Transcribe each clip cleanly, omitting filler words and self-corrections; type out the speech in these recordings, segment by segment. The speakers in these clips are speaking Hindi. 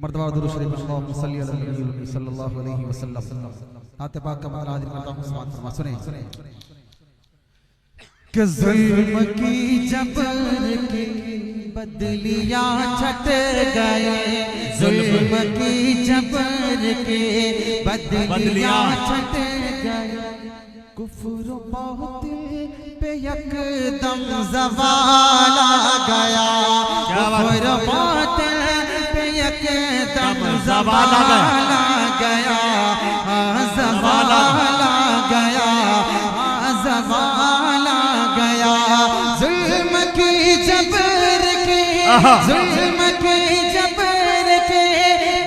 मर्तबा दुरूद शरीफ अल्लाहुम्मा सल्ली अला नबी सल्लल्लाहु अलैहि वसल्लम। आते पाक का मतलब हाजिर करता हूं, समाअत फरमा सुने। कि जुल्म की जबर की बदलियां छट गए, जुल्म की जबर के बदलियां छट गए, कुफ्र बातिल पे यकदम ज़वाल आ गया, कुफ्र बातिल पे यकदम ज़वाल आ गया, ज़वाल आ गया, ज़वाल आ गया। जुल्म की जबर के, जुल्म की जबर के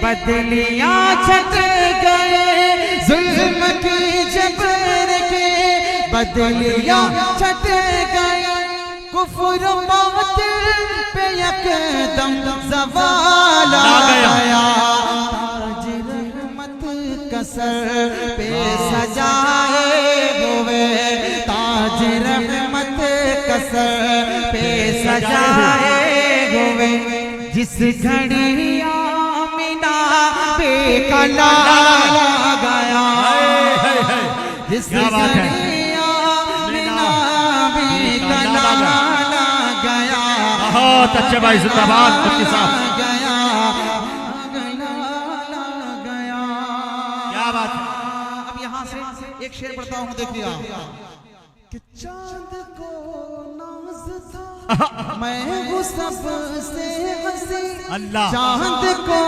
बदलियां छट गए, जुल्म की जबर के बदलियां छट गए, कुफ्र बातिल पे यकदम ज़वाल आ गया, ताज रहमत का सर पे सजाए हुए, ताज रहमत का सर पे सजाए हुए, जिस घड़ी आमिना पे कला गया, जिस घड़ी आमिना पे कला गया। बहुत अच्छे भाई, जिंदाबाद मुफ्ती साहब, गया क्या बात है। अब यहाँ से एक शेर पढ़ता हूँ, देखिए कि चांद को नाज था मैं हूँ सबसे हंसी, अल्लाह, चांद को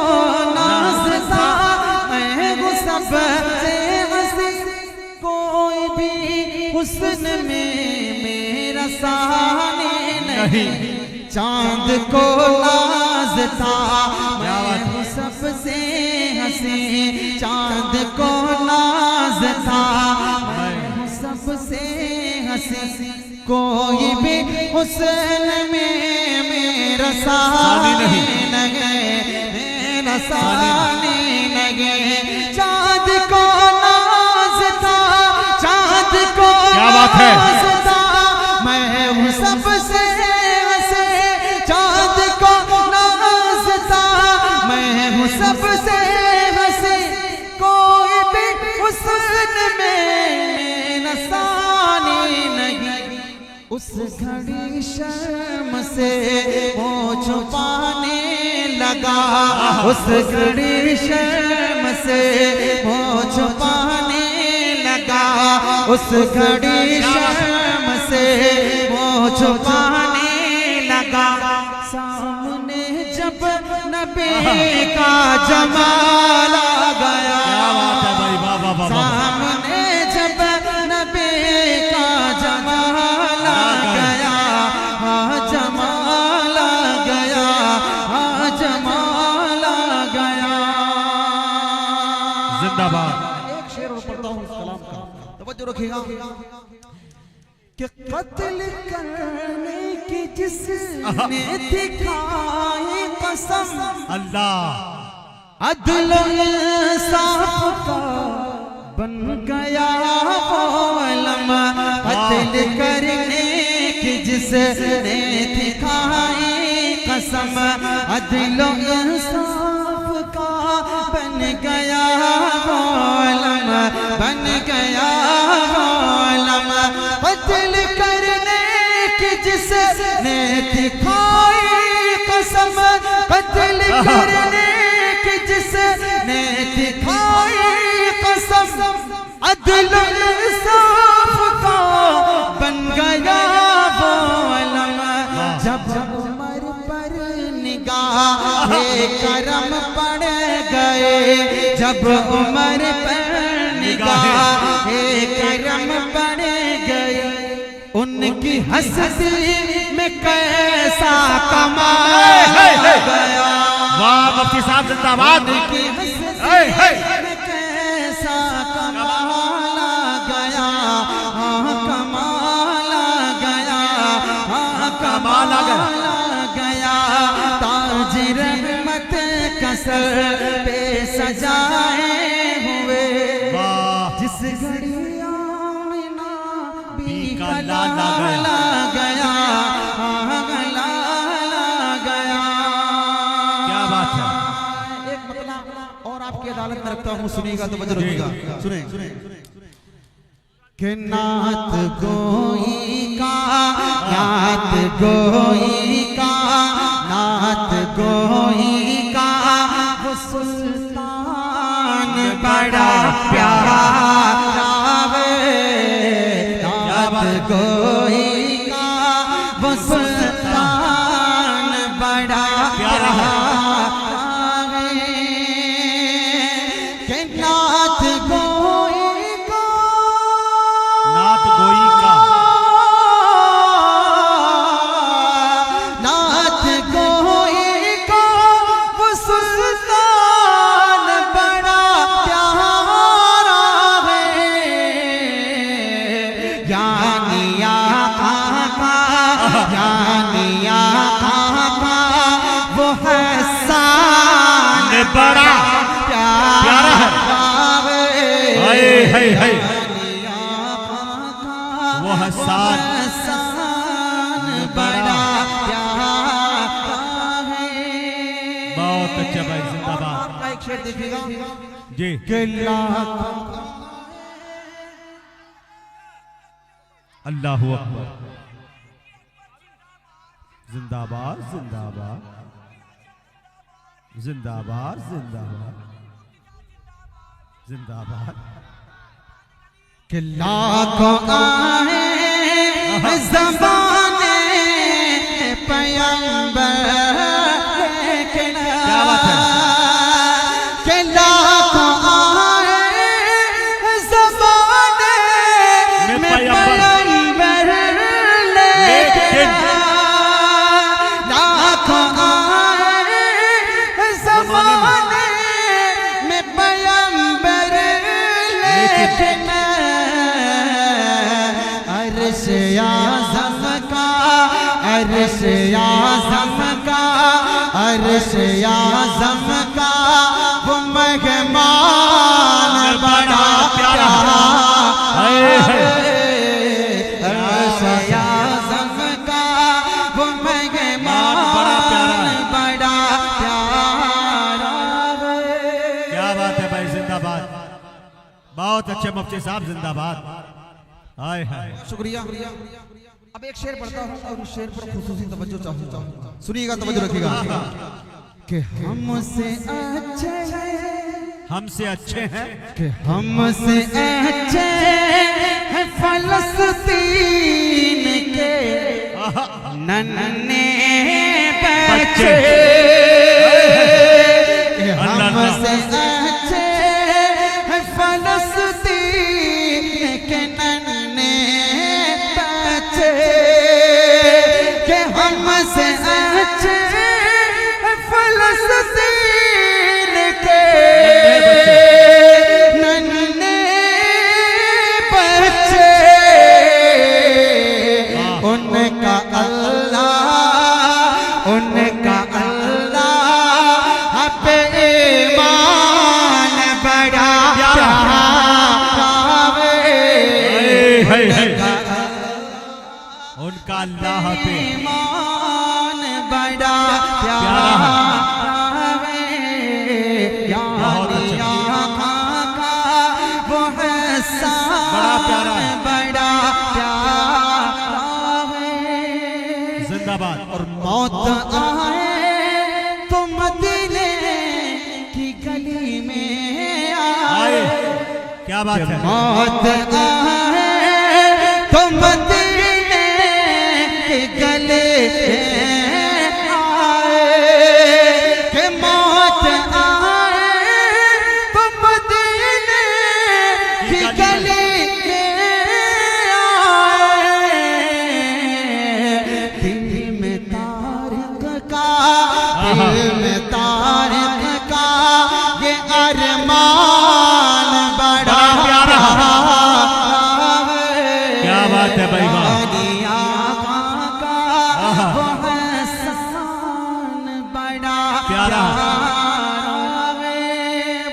नाज था मैं हूँ सबसे हंसी, कोई भी हुस्न में मेरा सानी नहीं, चांद को नाज था मैं हूँ सबसे हंसी, चांद को नाज था मैं हूँ सबसे हंसी, कोई भी हुस्न में मेरा सानी नहीं, मेरा सानी नहीं, चांद को नाज था, चांद को नाज था मैं हूँ सबसे हंसी, चांद को नाज था मैं हूँ सबसे हंसी, कोई भी हुस्न में मेरा सानी नहीं, उस घड़ी शर्म से वो छुपाने लगा, उस घड़ी शर्म से वो छुपाने लगा, उस घड़ी शर्म से वो छुपाने लगा, सामने जब नबी का जमाल आ गया, सामने जब नबी का जमाल आ गया, जमाल आ गया, जमाल आ गया। जिंदाबाद। एक शेर और पढ़ता हूँ इस कलाम का, तवज्जो रखिएगा कि कत्ल करने की जिसने दिखाई कसम, अल्लाह, अदल इंसाफ का बन गया वो अलम, कत्ल करने की जिसने दिखाई कसम, अदल इंसाफ का बन गया वो अलम, बन गया वो अलम, कत्ल करने की जिसने दिखाई कसम, कत्ल करने की जिसने दिखाई कसम, अदल इंसाफ का बन गया वो अलम, जब उमर पर निगाह करम पड़ गए, जब उमर पर निगाह करम पड़ गए, उनकी हस्ती में कैसा कमाल गया, वाह मुफ्ती साहब जिंदाबाद, उनकी हस्ती में कैसा कमाल गया, कमाल गया, कमाल गया, ताज रहमत का सर पे सजाए हुए, जिस घड़ी आमिना भी कला गया, गया। क्या बात है। हूँ, सुनिएगा तो वजह रखिएगा। सुने कि नात गोई का, नात गोई का, नात गोई का वो सुल्तान बड़ा प्यारा वे, नात गोई का वो सुल्तान बड़ा प्यारा वे, कि नात गोई का, नात गोई का, नाथ गोई का वो सुल्तान बड़ा प्यारा है, यानी आका का, यानी आका का वो हसन बड़ा प्यारा है। हाय हाय हाय, वो हसन बड़ा प्यारा है। बहुत अच्छा भाई, जिंदाबाद। आपका एक शेर देखिएगा जी। कि अल्लाहु अकबर, जिंदाबाद जिंदाबाद जिंदाबाद जिंदाबाद जिंदाबाद। कि लाखों आए ज़माने पैगंबर के नाम, कि लाखों आए ज़माने में पैगंबर लेके, लाखों आए ज़माने में पैगंबर लेके, अर्श आज़म का, अर्श आज़म का, अर्श आज़म का वो मेहमान बड़ा प्यारा है, अर्श आज़म का वो मेहमान बड़ा प्यारा है। क्या बात है भाई, जिंदाबाद। बहुत अच्छे मुफ्ती साहब, जिंदाबाद। हाय हाय, शुक्रिया। अब एक शेर पढ़ता हूँ और उस शेर पर खुसूसी तवज्जो चाहूँगा, सुनिएगा, तवज्जो रखिएगा। कि हमसे अच्छे हैं, हमसे अच्छे हैं, कि हमसे अच्छे हैं फलस्तीन के नन्हे बच्चे, कि हमसे अच्छे हैं फलस्तीन के नन्हे बच्चे, कि हमसे अच्छे फलस्तीन के नन्हे बच्चे, उनका अल्लाह, उनका अल्लाह पे ईमान बड़ा प्यारा है, उनका अल्लाह पे ईमान बड़ा प्यारा है, यानी आका का वो हसन बड़ा प्यारा है, बड़ा प्यारा है। जिंदाबाद। और मौत आए तो मदीने की गली में आए, क्या बात है, मौत आए तो मदीने के गले आए, कि मौत आए तो मदीने की गली आए, दिल में तारिक का, दिल में तारिक का ये अरमान बड़ा प्यारा है। क्या बात है भाई, वाह। यानी आका का वो हसन बड़ा प्यारा है।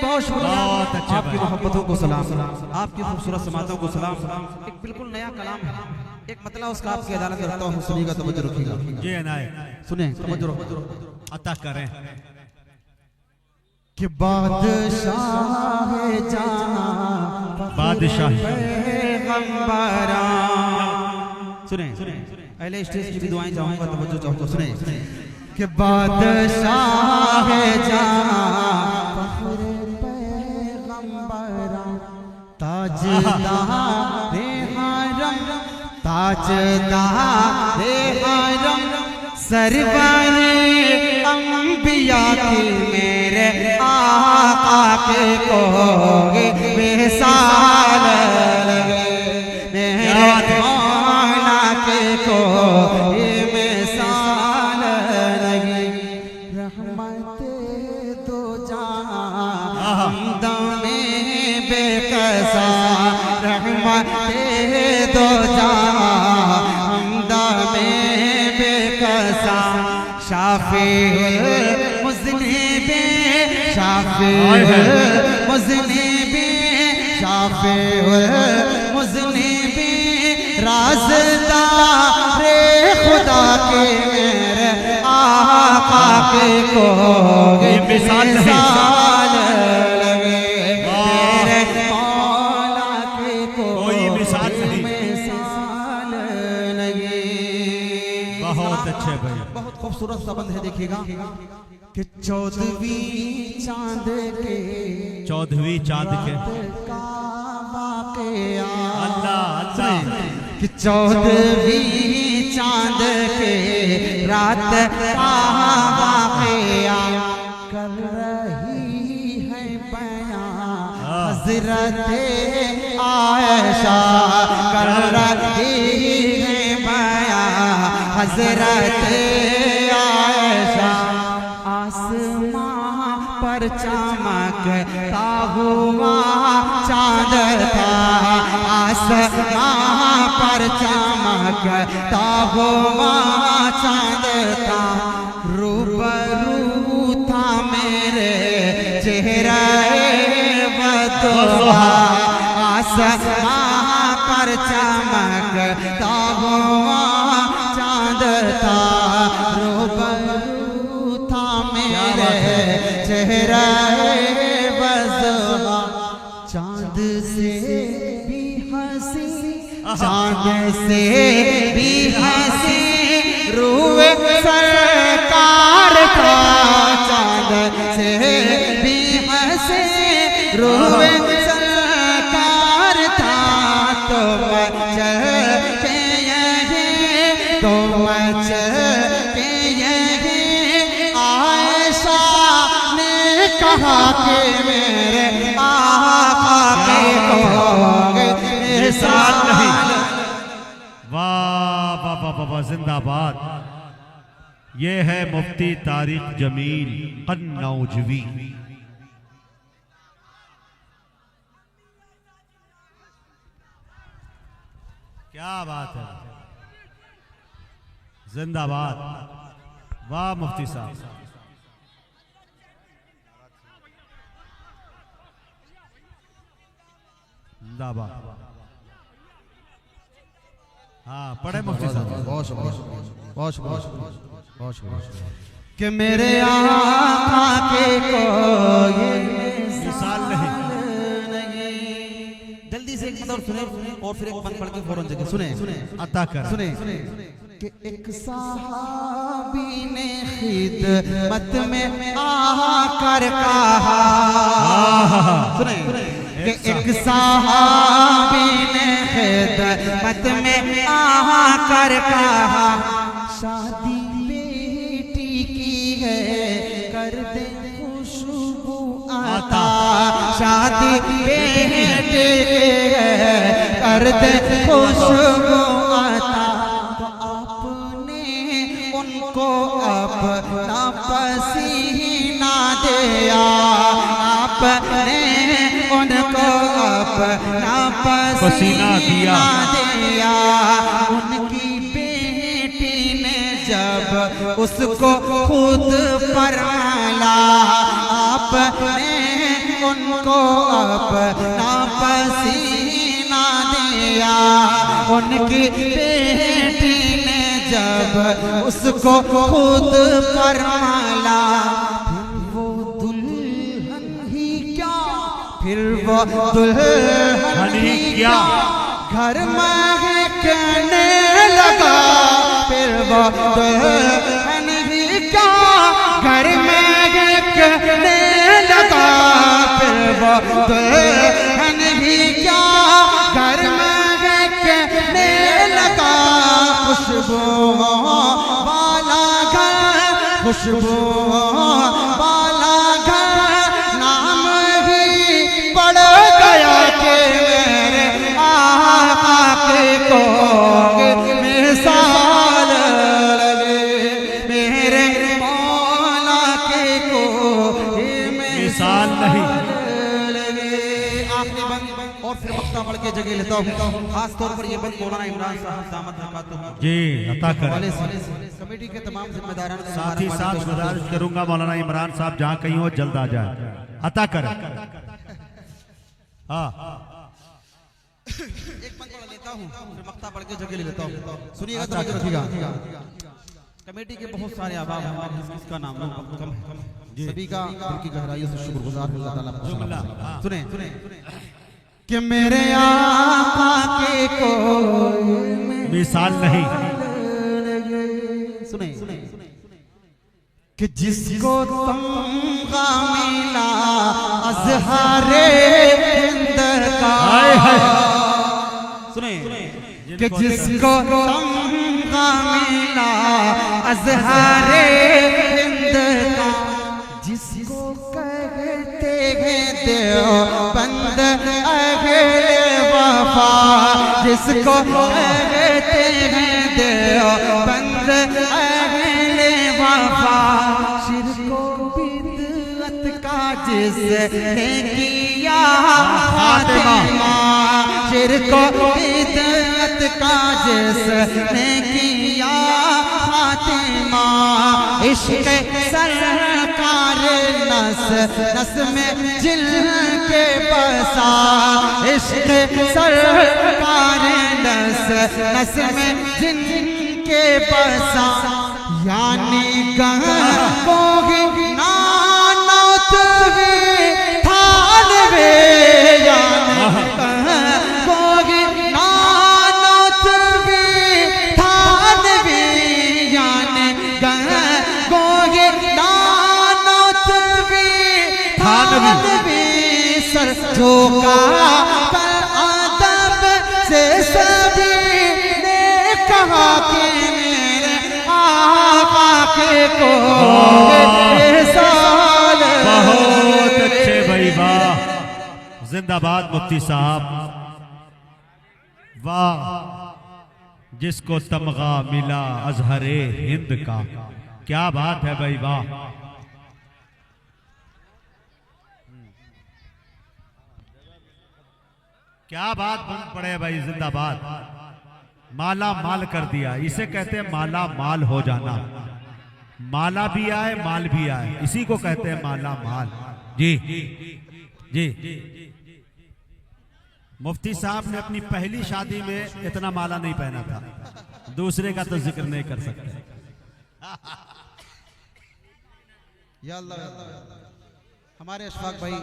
बहुत शुक्रिया, बहुत अच्छे आपकी भाई। मोहब्बतों को सलाम, आपकी खूबसूरत समातों को सलाम। एक बिल्कुल नया कलाम है, एक मतलब उसका आपकी अदालत में रखता हूँ, सुनिएगा, तवज्जो रखिएगा। जी अनाय, सुने, तवज्जो रखो। अता करें। कि बादशाह जहां बादशाह पैगंबरा। सुने पहले स्टेज की भी दुआएं चाहूंगा, तवज्जो चाहूंगा, सुने कि बादशाह जहां पैगंबरा ताजदारे हरम ताजदारे हरम सरवरे अंबिया की मेरे आका के कोगे बेसाल लगे मेरे मौला के कोगे बेसाल लगे। रहमत दो जहां हमदम में बेकसा रहमत दो जहां हमदम में बेकसा शाफीउल मुज़निबीन शाफीउल मुज़निबीन शाफीउल मुज़निबीन राज़दारे खुदा के मेरे आका के कोगे मिसाल लगे मेरे मौला के कोई मिसाल लगे। बहुत अच्छे भाई, बहुत खूबसूरत संबंध है। देखिएगा कि 14वीं चांद के 14वीं चांद के अल्लाह अल्लाह कि 14वीं चांद के रात का वाक़या कर रही है बयां हज़रत आयशा कर रही है बयां हज़रत आयशा। आसमां पर चमकता हुआ चांद था आसमां पर चमकता हुआ चांद था रूबरू था मेरे चेहरे बदुआ आसमां पर चमकता हुआ चांद था रूबरू था मेरे चेहरा बज़ुआ। चांद से भी हंसी चांद से भी हंसी रूह सरकार का चांद से भी हंसी रूह सरकार था। तुम चल के यही तुम चल के यही आयशा ने कहा कि मेरे आका के कोगे मिसाल नहीं। वाह वाह वाह वाह, जिंदाबाद। ये है मुफ्ती तारिक जमील कन्नौजवी। क्या बात है, जिंदाबाद। वाह मुफ्ती साहब, जिंदाबाद। हाँ पढ़े मुफ्ती साहब। बहुत कि मेरे आका के कोई मिसाल नहीं। जल्दी से एक मतलब सुने और फिर एक बंद पढ़ के फौरन जगह सुने अता कर सुने कि एक सहाबी ने खिदमत में आकर कहा सुने कि एक सहाबी ने खिदमत में आकर कहा शादी बेटी की है कर दे खुशबू आता शादी बेटी की है कर दे खुशबू आता। आपने उनको अपना पसीना दिया आपने उनको अपना पसीना दिया। उनकी बेटी ने जब उसको खुद पर माला आपने उनको अपना पसीना दिया। उनकी बेटी ने जब उसको खुद पर माला वो दुल्हन फिर वो दुल्हन ही क्या घर महकने लगा। फिर वो दुल्हन ही क्या घर महकने लगा। फिर वो दुल्हन ही क्या घर महकने लगा। खुशबू वाला घर, खुशबू वाला घर नाम ही पड़ गया कि मेरे आका के को मिसाल लगे। मेरे मौला के को मिसाल नहीं। आखिरी बंद और फिर वक्ता बढ़ के जगह लेता हूँ। खास तौर पर ये बंद मौलाना इमरान साहब दामद बरकातुहू जी अता करें। कमेटी के तमाम जिम्मेदारान को साथ ही साथ गुजारिश करूंगा मौलाना इमरान साहब जहां कहीं हो जल्द आ जाए, अता करें। हाँ एक बंद पढ़ लेता हूँ फिर वक्ता बढ़ के जगह ले लेता हूँ। सुनिएगा तो रखिएगा। कमेटी के बहुत सारे अहबाब हैं, किसका नाम कम है, सभी का दिल की गहराइयों से शुक्रगुजार हूं अल्लाह ताला का। सुने कि मेरे आका के कोई मिसाल नहीं। सुने कि जिसको तमगा मिला अज़हारे हिंद का। सुने कि जिसको तमगा मिला अज़हारे हिंद का। जिसको कहते हैं देवबंद अहले वफा। जिसको कहते हैं देवबंद अहले वफा। शिर्को बिदअत का जिसने किया खातिमा। शिर्को बिदअत का जिसने किया खातिमा। इश्क सरकार नस नस में जिल के बसा। इश्क सरकार नस नस में जिन के बसा। यानी गहोगी नानौत वे थानवे। यानी गहोगी नानौत वे थानवे। यानी गहोगी नानौत वे थानवे। सर झोंका पर अदब से सभी ने कहा कि मेरे आका के को मिसाल। बहुत अच्छे भाई, वाह जिंदाबाद मुफ्ती साहब, वाह। जिसको तमगा मिला अजहरे हिंद का, क्या बात है भाई, वाह। क्या बात बन पड़े भाई, जिंदाबाद। माला माल कर दिया, इसे कहते हैं माला माल हो जाना। माला भी आए माल भी आए, इसी को कहते हैं माला माल। जी जी मुफ्ती साहब ने अपनी पहली शादी में इतना माला नहीं पहना था, दूसरे का तो जिक्र नहीं कर सकते। या अल्लाह, हमारे अशफाक भाई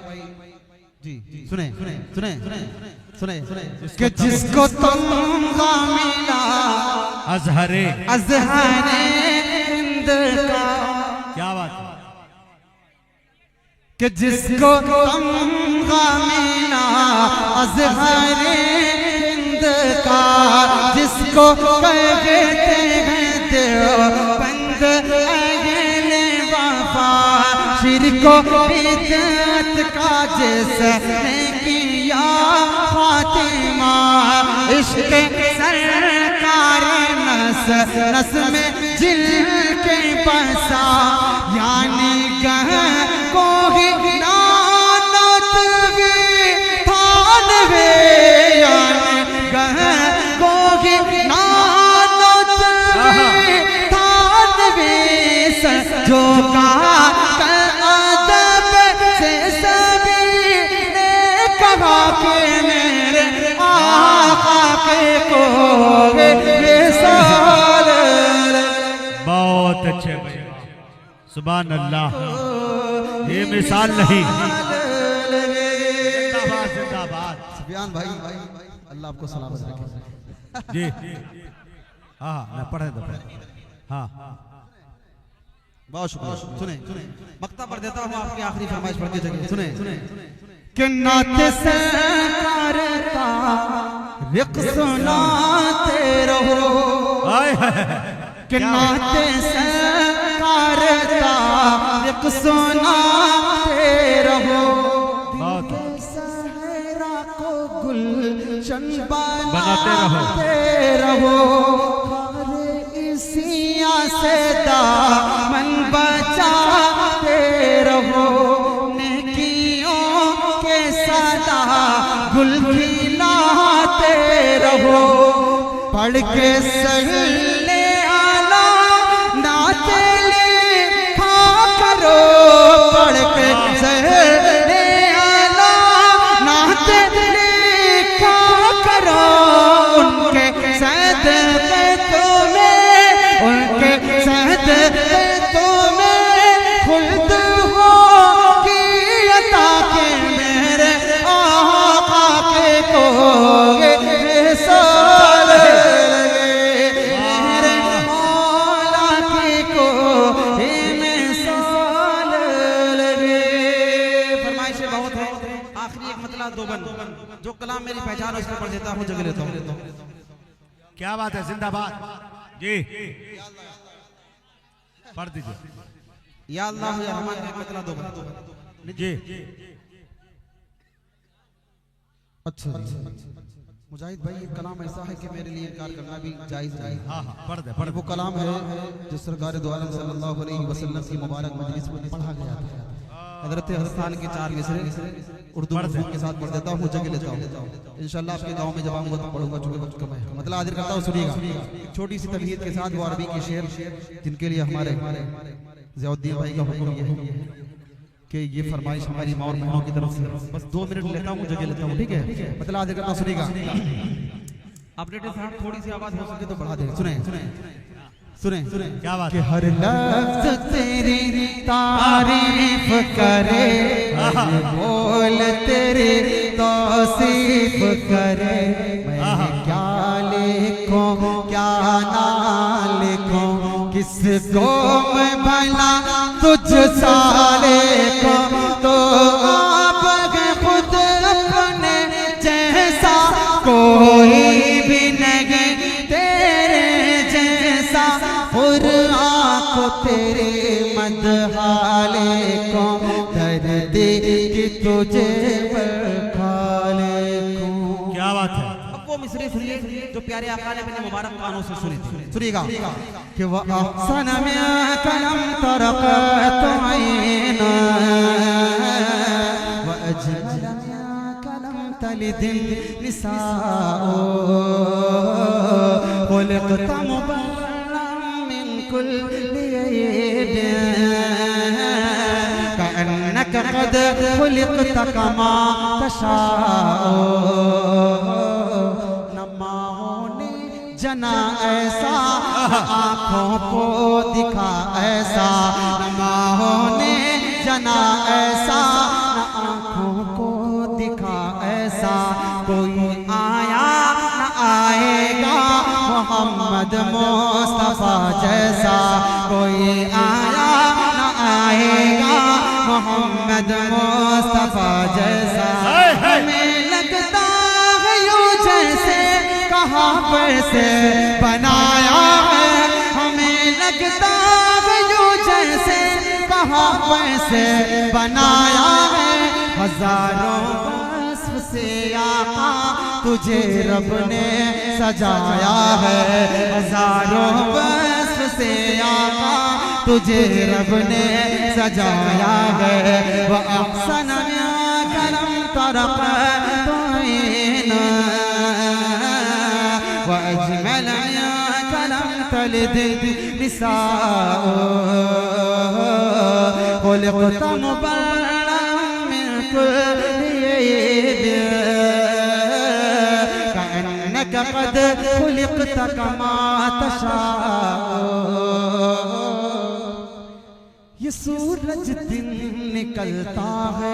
जी सुने सुने सुने सुने सुने कि जिसको तमगा मिला अजहरे अज़हारे हिंद का। क्या बात है कि जिसको तमगा मिला अज़हारे हिंद का। जिसको कहते हैं देवबंद अहले वफा। शिर्को बिदअत का जिसने किया खातिमा। इश्क सरकार नस नस में जिल के बसा। यानी कोई नानौत वे थानवे। यानी कोई नानौत वे थानवे। झोंका अदब से सभी ने कहा कि मेरे आका के को मिसाल। बहुत अच्छे भाई, सुभान अल्लाह। ये मिसाल नहीं, बयान भाई अल्लाह आपको सलामत रखे जी। हाँ हाँ पढ़े दो हाँ बहुत शुक्रिया। सुने मक्ता पढ़ देता हूँ आपकी आखिरी फरमाइश पढ़ के जगह सुने कि नाते सरकार का रिक सुनाते रहो कि नाते सरकार का रिक सुनाते रहो सहरा को गुलशन बनाते रहो इसिया से दामन बचाते रहो नेकियों के सदा गुल खिलाते रहो पढ़ के सल्ले आला नाते लिखा करो पढ़ के सल्ले आला नाते लिखा करो उनके सदक़े उनके सदक़े तुम्हें खुल्द हो कि अता के मेरे आका के कोगे साल लगे मेरे मौला के कोगे में साल लगे। फरमाइशें बहुत है आखिरी एक मतलब दो बंद जो कलाम मेरी पहचान है उसको पढ़ देता हूँ जगह लेता हूँ। क्या बात है जिंदाबाद जी पढ़ दीजिए। या अल्लाह या रहमान का मतलब दो जी। अच्छा मुजाहिद भाई ये कलाम ऐसा है कि मेरे लिए इनकार करना भी जायज नहीं। हाँ हाँ पढ़ दे वो कलाम है जो सरकार दो आलम सल्लल्लाहु अलैहि वसल्लम की मुबारक मजलिस में पढ़ा गया था। हजरत हसन के 4 मिसरे उर्दू के साथ पढ़ देता हूँ जगह लेता हूँ इंशाल्लाह आपके गांव में जब आऊंगा तो पढ़ूंगा चूंकि वक्त कम है। मतलब हाजिर करता हूँ सुनिएगा एक छोटी सी तबीयत के साथ वो अरबी के शेर जिनके लिए हमारे ज़ियाउद्दीन भाई का हुक्म ये है कि ये फरमाइश हमारी माँ और बहनों की तरफ से बस 2 मिनट लेता हूँ जगह लेता हूँ ठीक है। मतलब हाजिर करता हूँ सुनिएगा ऑपरेटर साहब थोड़ी सी आवाज हो सके तो बढ़ा दें। सुने क्या बात कि हर लफ्ज़ तेरी तारीफ करे बोल तेरी तौसीफ करे मैं क्या लिखूं क्या ना लिखूं किसको मैं भला तुझ साले को तो आप खुद अपने जैसा कोई भी नहीं तेरे जैसा कुरान को तेरे मदहाले को दर्दी की तुझे खाले को। क्या बात है। अब वो मिसरे सुनिए जो प्यारे आका ने अपने मुबारक कानों से सुनी थी सुनिएगा कि वह अहसन में कलम तरक़त ऐन व अजमल में कलम तलिदिल निसाओ खुलिक़त मुबर्रअन मिन कुल्लि ऐब कअन्नक क़द खुलिक़त कमा तशाओ जना ऐसा आँखों को दिखा ऐसा नमाहों ने जना ऐसा आँखों को दिखा ऐसा कोई आया न आएगा मोहम्मद मुस्तफा जैसा कोई आया न आएगा मोहम्मद मुस्तफा जैसा। हमें लगता है यूं जैसे कहाँ पर से बनाया है हमें लगता है यूं जैसे कहाँ पर से बनाया है हजारों वस्फ से आका तुझे रब ने सजाया है हजारों वस्फ से आका तुझे रब ने सजाया है वह अहसन में कलम तरक़त ऐन वअजमल कलम तलिदिल निसाओ खुलिक़त मुबर्रअन मिन कुल्लि ऐब कअन्नक क़द खुलिक़त कमा तशाओ। ये सूरज दिन निकलता है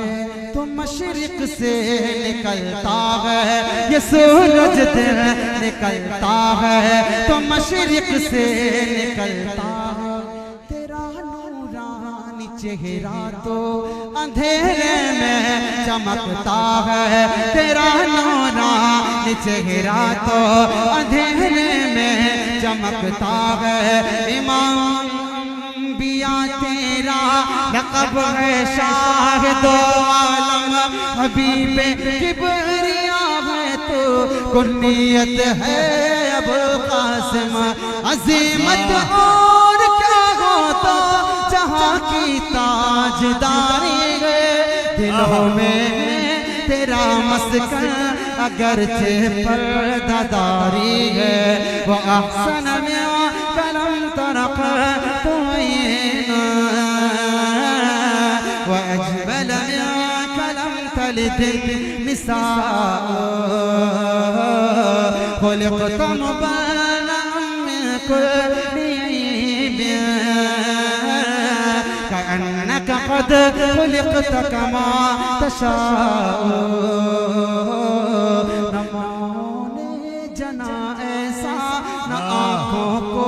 तो मशरिक से निकलता है, ये सूरज दिन निकलता है तो मशरिक से निकलता है। तेरा नूरानी चेहरा तो अंधेरे में चमकता है, तेरा नूरानी चेहरा तो अंधेरे में चमकता है। इमाम बिया तेरा लक़ब है शाह दो आलम, हबीब किबरिया है तो कुर्नियत है अबुल कासिम। अज़ीमत और क्या हो तो जहाँ की ताजदारी है, दिलों में तेरा मस्कन अगरचे पर्दादारी है। वो अहसन में कलम तरक़ वअजमल मिनक लम तलिद निसाअ, खुलिक़त मुबर्रअन मिन कुल्लि ऐब, कअन्नक क़द खुलिक़त कमा तशाअ। न मौने जना ऐसा, न आँखों को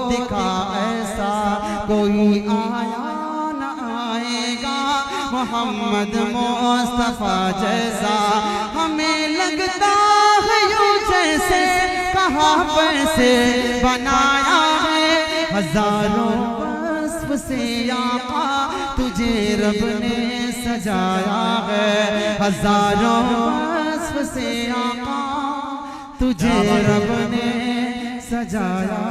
दिखा ऐसा, कोई आया न आएगा मोहम्मद मुस्तफा जैसा। हमें लगता है यूं जैसे कहाँ पैसे बनाया है, हजारों वस्फ से आका तुझे रब ने सजाया है, हजारों वस्फ से आका तुझे रब ने सजाया।